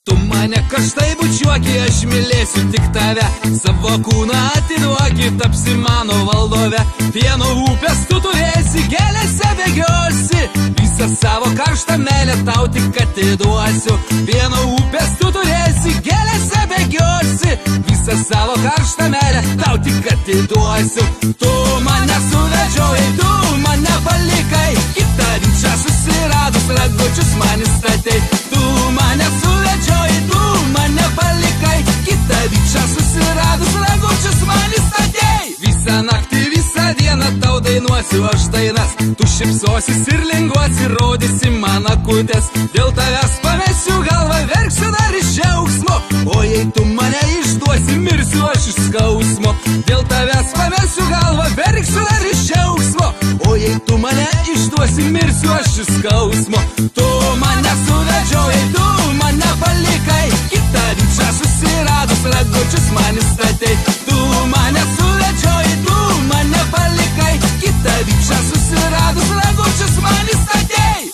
Tu mane karštai bučiuoki, aš mylėsiu tik tave. Savo kūną atiduoki, tapsi mano valdove. Pieno upės tu turėsi, gėlėse bėgiosi. Visą savo karštą meilę tau tik atiduosiu. Pieno upės tu turėsi, gėlėse bėgiosi. Visą savo karštą meilę tau tik atiduosiu. Tu mane suvedžiojai, tu mane palikai. Kitą ryčią susiradus ragučius man įstatei. Tu mane suvedžiojai, tu mane palikai. Kitą ryčią susiradus ragučius man įstatei. Visą naktį, visą dieną tau dainuosiu aš dainas. Tu šipsosis ir linguosi, rodysi man akutės. Dėl tavęs pamesiu galvą, verksiu dar iš džiaugsmo. O jei tu mane išduosi, mirsiu aš iš skausmo. Dėl tavęs pamesiu galvą, verksiu dar iš džiaugsmo. O jei tu mane išduosi, mirsiu aš iš skausmo. Tu mane suvedžiojai, tu mane palikai. Kitą ryčią susiradus ragučius man įstatei. Tu mane suvedžiojai, tu mane palikai. Kitą ryčią susiradus ragučius man įstatei.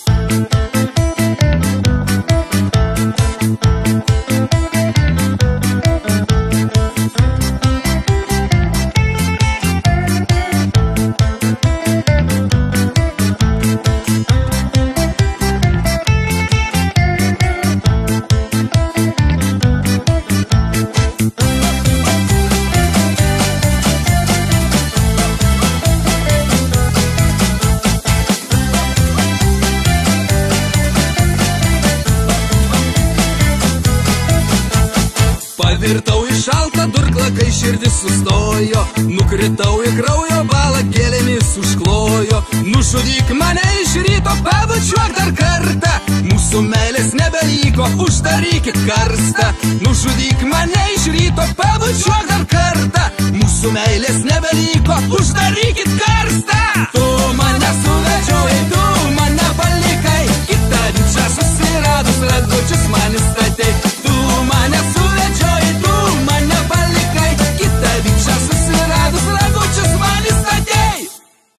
Pavirtau į šaltą durklą, kai širdis sustojo. Nukritau į kraujo balą, gėlėmis užklojo. Nužudyk mane iš ryto, pabučiuok dar kartą. Mūsų meilės nebeliko, uždarykit karstą. Nužudyk mane iš ryto, pabučiuok dar kartą. Mūsų meilės nebeliko, uždarykit karstą. Tu